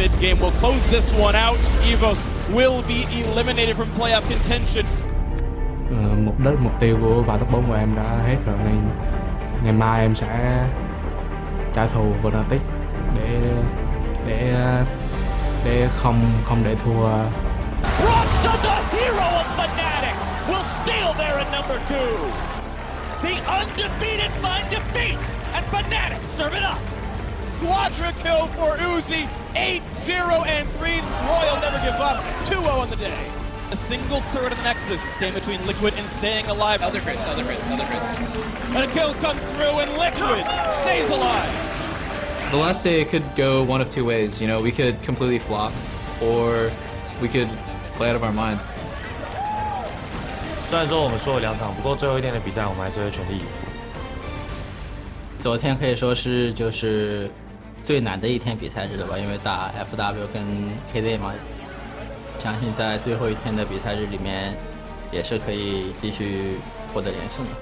mid-game will close this one out. EVOS will be eliminated from playoff contention. Mục tiêu của vài top 4 của em đã hết rồi, nên ngày mai em sẽ trả thù Fnatic để không để thua. Rasta, the hero of Fnatic, will steal there at number 2. The undefeated find defeat, and Fnatic serve it up. Quadra kill for Uzi, 8-0 and 3. Royal never give up, 2-0 on the day. A single turret of the Nexus, staying between Liquid and staying alive. Other Chris. And a kill comes through, and Liquid stays alive. The last day it could go one of two ways. You know, we could completely flop, or we could play out of our minds. 虽然说我们输了2场，不过最后一天的比赛我们还是会全力以赴。昨天可以说是就是最难的一天比赛日了吧，因为打 FW 跟 KD 嘛。相信在最后一天的比赛日里面，也是可以继续获得连胜的。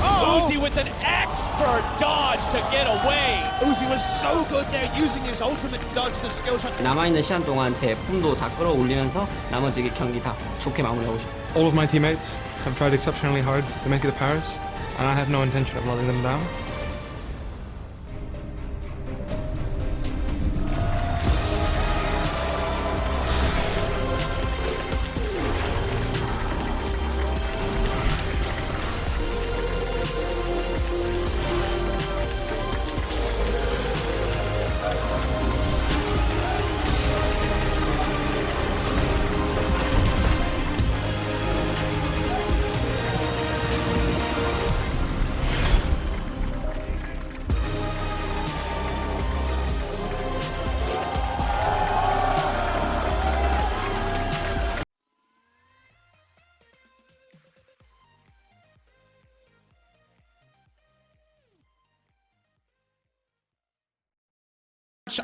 Uzi with an expert dodge to get away. Uzi was so good there, using his ultimate to dodge the skill shot. 남아있는 시간 동안 제 폼도 다 끌어올리면서 나머지 경기 다 좋게 마무리하고 싶어요. All of my teammates have tried exceptionally hard to make it to Paris, and I have no intention of letting them down.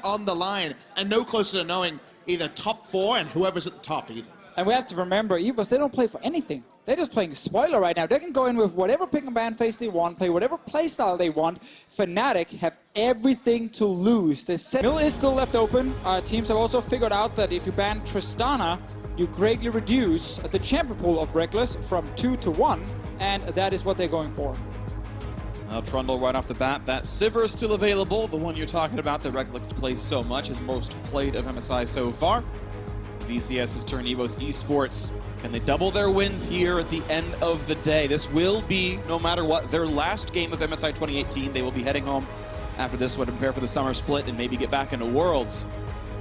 On the line, and no closer to knowing either top 4 and whoever's at the top either. And we have to remember, EVOS, they don't play for anything. They're just playing spoiler right now. They can go in with whatever pick and ban face they want, play whatever playstyle they want. Fnatic have everything to lose. The mill is still left open. Teams have also figured out that if you ban Tristana, you greatly reduce the champion pool of Rekkles from 2 to 1, and that is what they're going for. Trundle right off the bat. That Sivir is still available, the one you're talking about that Rekkles plays so much, his most played of MSI so far. VCS's turn, EVOS Esports. Can they double their wins here at the end of the day? This will be, no matter what, their last game of MSI 2018. They will be heading home after this one to prepare for the summer split and maybe get back into Worlds.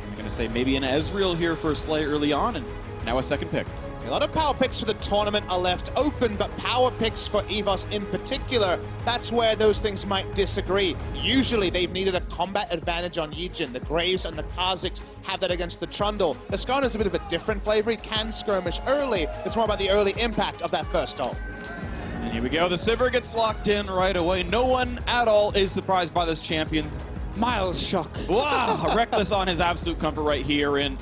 I'm going to say maybe an Ezreal here for Slay early on, and now a second pick. A lot of power picks for the tournament are left open, but power picks for EVOS in particular, that's where those things might disagree. Usually they've needed a combat advantage on Yijin. The Graves and the Kha'Zix have that against the Trundle. The Skarner's a bit of a different flavor. He can skirmish early. It's more about the early impact of that first ult. And here we go. The Sivir gets locked in right away. No one at all is surprised by this champions. Miles shock. Wow, Rekkles on his absolute comfort right here in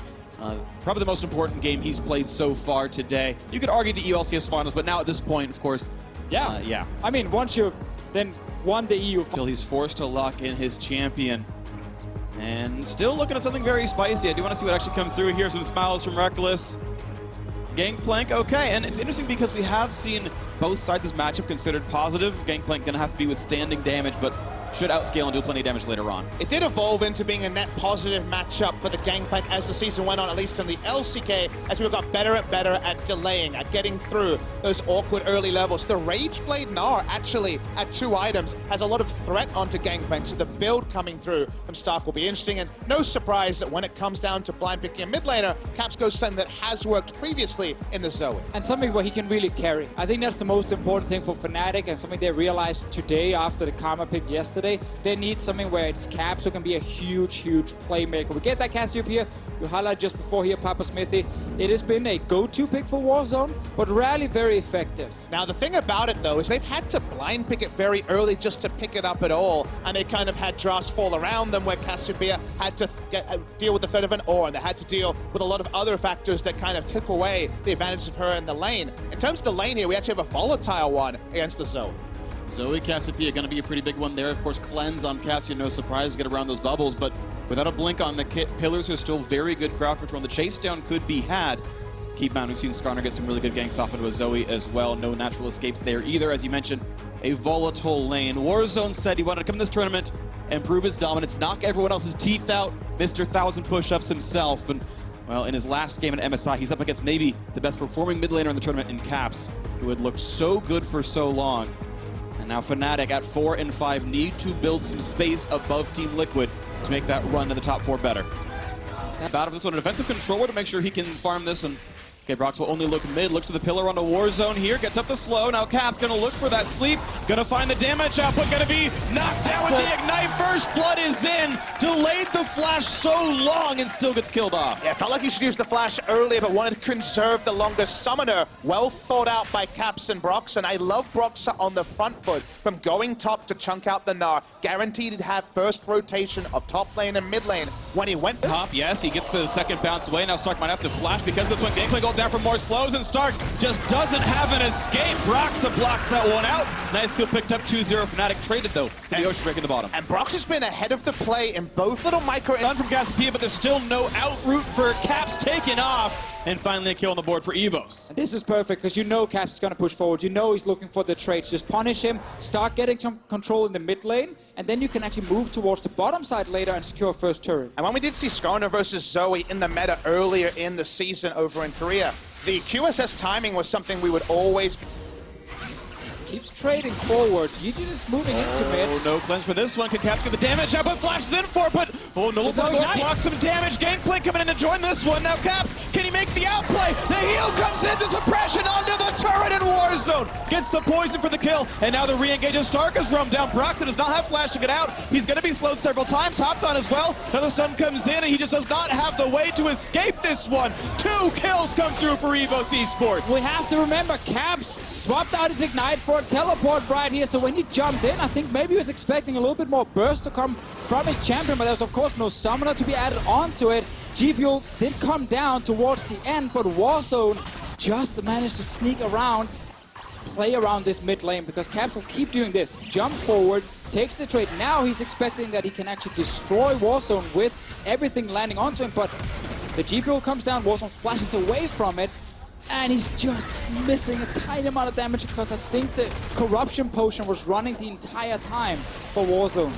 probably the most important game he's played so far today. You could argue the ELCS finals, but now at this point, of course, yeah. I mean, once you've then won the EU Till he's forced to lock in his champion. And still looking at something very spicy. I do want to see what actually comes through here. Some smiles from Rekkles. Gangplank, okay, and it's interesting because we have seen both sides of this matchup considered positive. Gangplank gonna have to be withstanding damage, but should outscale and do plenty of damage later on. It did evolve into being a net positive matchup for the Gangplank as the season went on, at least in the LCK, as we got better and better at delaying, at getting through those awkward early levels. The Rageblade Gnar, actually, at 2 items, has a lot of threat onto Gangplank, so the build coming through from Stark will be interesting, and no surprise that when it comes down to blind picking a mid laner, Caps goes something that has worked previously in the Zoe. And something where he can really carry. I think that's the most important thing for Fnatic, and something they realized today after the Karma pick yesterday. They need something where it's Caps who can be a huge playmaker. We get that Cassiopeia, you highlight just before here, Papa Smithy. It has been a go-to pick for Warzone, but rarely very effective. Now the thing about it though is they've had to blind pick it very early just to pick it up at all, and they kind of had drafts fall around them where Cassiopeia had to deal with the threat of an Ore, and they had to deal with a lot of other factors that kind of took away the advantage of her in the lane. In terms of the lane here, we actually have a volatile one against the Zoe. Zoe Cassiopeia going to be a pretty big one there. Of course, cleanse on Cassio, no surprise, get around those bubbles, but Without a blink on the kit, pillars are still very good crowd control. The chase down could be had. Keep on, we've seen Skarner get some really good ganks off into a Zoe as well. No natural escapes there either. As you mentioned, a volatile lane. Warzone said he wanted to come in this tournament and prove his dominance, knock everyone else's teeth out. Mr. 1,000 push-ups himself. And, well, in his last game at MSI, he's up against maybe the best performing mid laner in the tournament in Caps, who had looked so good for so long. And now Fnatic at 4 and 5 need to build some space above Team Liquid to make that run to the top 4 better. Battle for this one, a defensive controller to make sure he can farm this. And okay, Brox will only look mid, looks to the pillar on a Warzone here, gets up the slow. Now Cap's gonna look for that sleep, gonna find the damage output, gonna be knocked down with the ignite. First blood is in, delayed the flash so long and still gets killed off. Yeah, felt like he should use the flash earlier, but wanted to conserve the longer summoner. Well thought out by Caps and Brox, and I love Brox on the front foot from going top to chunk out the Gnar. Guaranteed to have first rotation of top lane and mid lane. When he went top, yes, he gets the second bounce away. Now Stark might have to flash because this one gameplay goes down for more slows, and Stark just doesn't have an escape. Broxa blocks that one out. Nice kill picked up 2-0. Fnatic traded though to the Ocean Break in the bottom. And Brox has been ahead of the play in both little micro. None from Cassiopeia, but there's still no out route for Caps taken off. And finally a kill on the board for EVOS. And this is perfect because you know Caps is going to push forward. You know he's looking for the trades. Just punish him, start getting some control in the mid lane, and then you can actually move towards the bottom side later and secure first turret. And when we did see Skarner versus Zoe in the meta earlier in the season over in Korea, the QSS timing was something we would always... Keeps trading forward. Yuji is moving into mid. Oh, no cleanse for this one. Can Caps get the damage out, but flashes in for it, but oh, no, blocks some damage. Gangplank coming in to join this one. Now Caps, can he make the outplay? The heal comes in, the suppression onto the turret in Warzone. Gets the poison for the kill, and now the re-engage of Stark is roamed down. Broxton does not have flash to get out. He's going to be slowed several times. Hopped on as well. Another stun comes in, and he just does not have the way to escape this one. 2 kills come through for EVOS Esports. We have to remember, Caps swapped out his ignite for a teleport right here, so when he jumped in, I think maybe he was expecting a little bit more burst to come from his champion, but there was of course no summoner to be added onto it. GPL did come down towards the end, but Warzone just managed to sneak around, play around this mid lane, because Caps will keep doing this. Jump forward, takes the trade. Now he's expecting that he can actually destroy Warzone with everything landing onto him, but the GPL comes down, Warzone flashes away from it, and he's just missing a tiny amount of damage because I think the corruption potion was running the entire time for Warzone.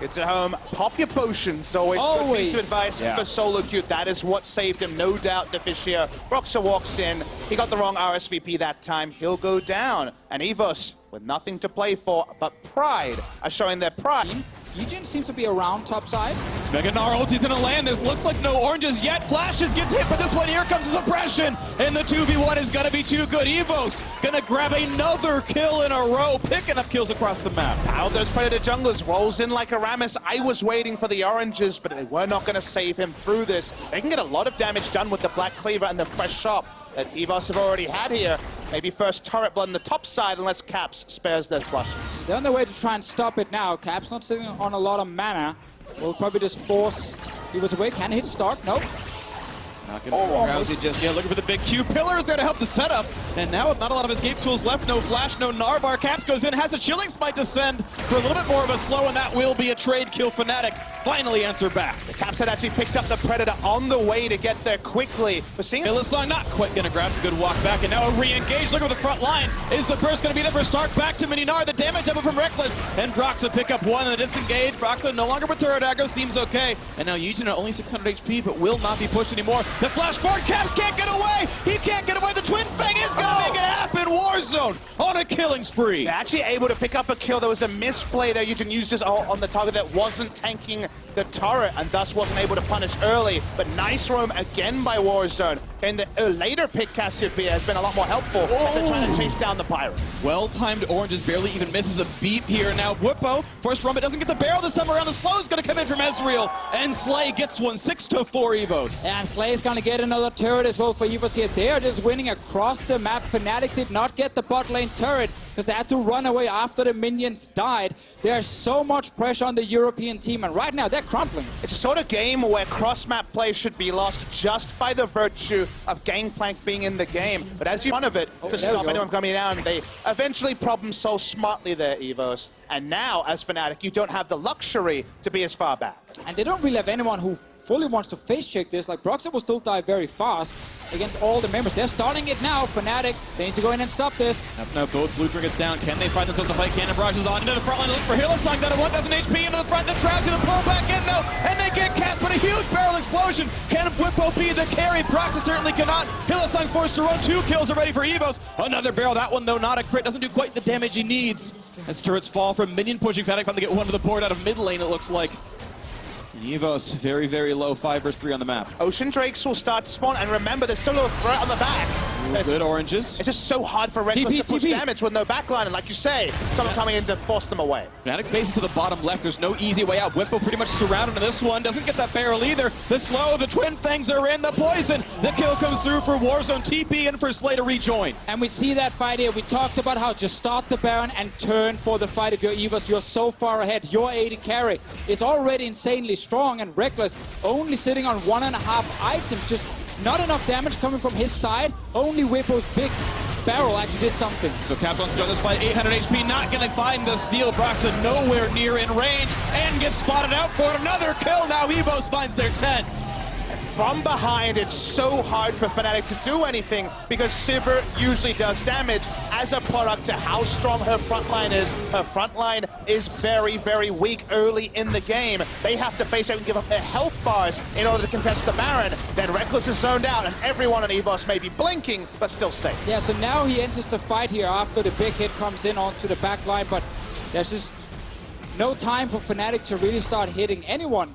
It's at home. Pop your potions. Always good piece of advice for solo queue. That is what saved him, no doubt, Deficio. Broxa walks in. He got the wrong RSVP that time. He'll go down. And EVOS, with nothing to play for but pride, are showing their pride. Eugen seems to be around top side. Mega Gnar ulti's gonna land. There's looks like no oranges yet. Flashes gets hit, but this one here comes the suppression. And the 2v1 is gonna be too good. EVOS gonna grab another kill in a row, picking up kills across the map. How those Predator junglers rolls in like Aramis. I was waiting for the oranges, but they were not gonna save him through this. They can get a lot of damage done with the Black Cleaver and the fresh shop that EVOS have already had here. Maybe first turret blood on the top side unless Caps spares their flushes. They're on their way to try and stop it now. Caps not sitting on a lot of mana. Will probably just force EVOS away. Can hit Stark? Nope. Not gonna Rousey just yet. Looking for the big Q. Pillars there to help the setup. And now with not a lot of escape tools left, no flash, no Narvar. Caps goes in, has a chilling smite to send for a little bit more of a slow, and that will be a trade kill. Fnatic finally answer back. The Caps had actually picked up the Predator on the way to get there quickly. We're seeing Illisong not quite gonna grab a good walk back, and now a re-engage. Look at the front line. Is the burst gonna be there for Stark? Back to Mininar. The damage up from Rekkles, and Broxa pick up one and the disengage. Broxa no longer with turret aggro, seems okay. And now Eugen at only 600 HP, but will not be pushed anymore. The flash forward, Caps can't get away. He can't get away. The Twin Fang is gonna make it happen. Warzone on a killing spree. They're actually able to pick up a kill. There was a misplay there. Eugen used his ult on the target that wasn't tanking the turret and thus wasn't able to punish early. But nice roam again by Warzone. And the later pick Cassiopeia has been a lot more helpful as they're trying to chase down the Pirate. Well-timed oranges barely even misses a beat here. Now Whoopo, first run, but doesn't get the barrel this time around. The slow is going to come in from Ezreal, and Slay gets one 6-4 EVOS. And Slay is going to get another turret as well for EVOS here. They are just winning across the map. Fnatic did not get the bot lane turret. because they had to run away after the minions died. There's so much pressure on the European team, and right now they're crumpling. It's a sort of game where cross-map play should be lost just by the virtue of Gangplank being in the game. But as you one of it to stop anyone coming down, they eventually problem solve smartly there, EVOS. And now, as Fnatic, you don't have the luxury to be as far back. And they don't really have anyone who fully wants to face check this. Like, Broxah will still die very fast against all the members. They're starting it now. Fnatic, they need to go in and stop this. That's now both blue trinkets down. Can they find themselves to fight? Cannon barrages on into the front line. Look for Hylissang down at 1,000 HP into the front. The Trowsy, the pull back in though, and they get cast, but a huge barrel explosion. Can Whippo be the carry? Broxah certainly cannot. Hylissang forced to run 2 kills already for EVOS. Another barrel, that one though not a crit. Doesn't do quite the damage he needs. As turrets fall from minion pushing. Fnatic finally get one to the board out of mid lane, it looks like. EVOS very, very low, 5 versus 3 on the map. Ocean Drakes will start to spawn, and remember, there's still a threat on the back. Ooh, good oranges. It's just so hard for Rekkles to push damage with no backline, and like you say, someone coming in to force them away. Fnatic's base is to the bottom left. There's no easy way out. Whippo pretty much surrounded in this one. Doesn't get that barrel either. The slow, the twin fangs are in, the poison. The kill comes through for Warzone. TP in for Slay to rejoin. And we see that fight here. We talked about how just start the Baron and turn for the fight. If you're EVOS, you're so far ahead. Your AD carry is already insanely strong, and Rekkles only sitting on 1.5 items. Just not enough damage coming from his side. Only Whippo's big barrel actually did something. So Caps wants to start this fight. 800 HP, not going to find the steal. Broxah nowhere near in range and gets spotted out for another kill. Now EVOS finds their 10. From behind, it's so hard for Fnatic to do anything because Sivir usually does damage as a product to how strong her front line is. Her front line is very, very weak early in the game. They have to face out and give up their health bars in order to contest the Baron. Then Rekkles is zoned out, and everyone on EVOS may be blinking, but still safe. Yeah, so now he enters the fight here after the big hit comes in onto the back line, but there's just no time for Fnatic to really start hitting anyone.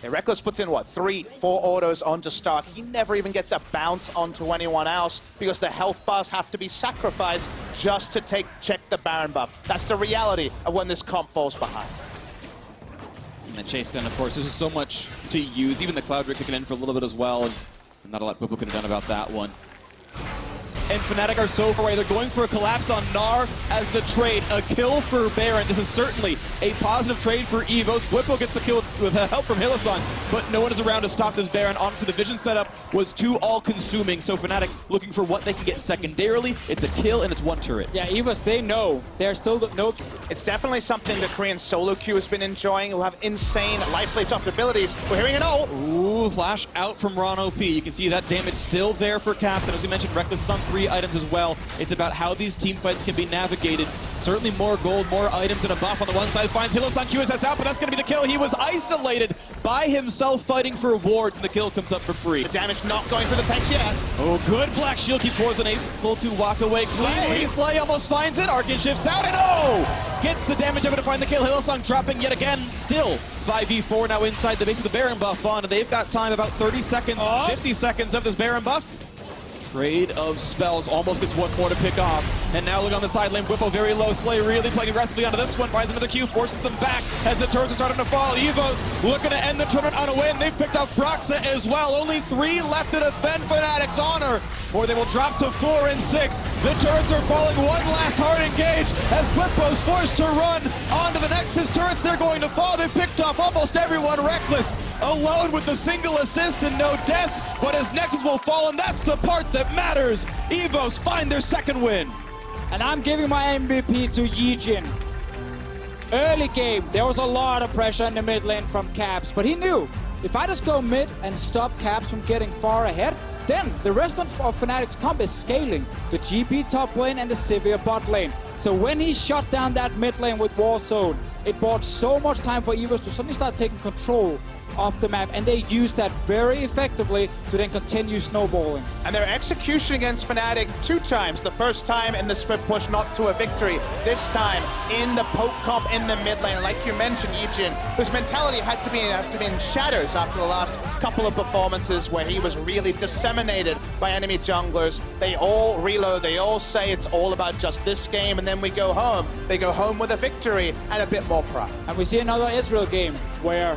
Yeah, Rekkles puts in, what, 3-4 autos onto start. He never even gets a bounce onto anyone else because the health bars have to be sacrificed just to check the Baron buff. That's the reality of when this comp falls behind. And the chase down, of course, there's so much to use. Even the Cloud Drake kicking in for a little bit as well. And not a lot Whippo could have done about that one. And Fnatic are so far away. They're going for a collapse on Gnar as the trade. A kill for Baron. This is certainly a positive trade for EVOS. Whippo gets the kill with help from Hylissang, but no one is around to stop this Baron. Onto the vision setup was too all-consuming, so Fnatic looking for what they can get secondarily. It's a kill and it's 1 turret. Yeah, EVOS, they know. They're still no. It's definitely something the Korean solo queue has been enjoying, who have insane life plate off abilities. We're hearing an ult. Ooh, flash out from Ron OP. You can see that damage still there for Caps, and as we mentioned, Rekkles is on 3 items as well. It's about how these team fights can be navigated. Certainly more gold, more items, and a buff on the one side. Finds Hylissang QSS out, but that's going to be the kill. He was isolated by himself fighting for wards, and the kill comes up for free. The damage not going for the tanks yet. Oh, good Black Shield keeps Warzone able to walk away cleanly. Slay almost finds it. Arcane shifts out, and oh! Gets the damage able to find the kill. Hylissang dropping yet again. Still 5v4 now inside the base with the Baron buff on, and they've got time about 30 seconds, 50 seconds of this Baron buff. Trade of spells, almost gets 1 more to pick off. And now look on the side lane, Whippo very low, Slay really playing aggressively onto this one, finds another Q, forces them back as the turrets are starting to fall. EVOS looking to end the tournament on a win. They've picked off Broxah as well. Only 3 left to defend Fnatic's honor, or they will drop to 4 and 6. The turrets are falling, one last hard engage as Whippo's forced to run onto the Nexus turrets. They're going to fall. They picked off almost everyone. Rekkles alone with a single assist and no deaths, but his Nexus will fall, and that's the part that matters. EVOS find their 2nd win. And I'm giving my MVP to Yijin. Early game, there was a lot of pressure in the mid lane from Caps, but he knew if I just go mid and stop Caps from getting far ahead, then the rest of Fnatic's comp is scaling. The GP top lane and the Sivir bot lane. So when he shut down that mid lane with Warzone, it bought so much time for EVOS to suddenly start taking control of the map, and they used that very effectively to then continue snowballing. And their execution against Fnatic 2 times. The first time in the split push, not to a victory. This time in the poke comp in the mid lane. Like you mentioned, Yijin, whose mentality had to be in shatters after the last couple of performances where he was really disseminated by enemy junglers. They all reload, they all say it's all about just this game, and then we go home. They go home with a victory and a bit more pride. And we see another Israel game where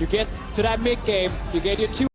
you get to that mid game, you get your 2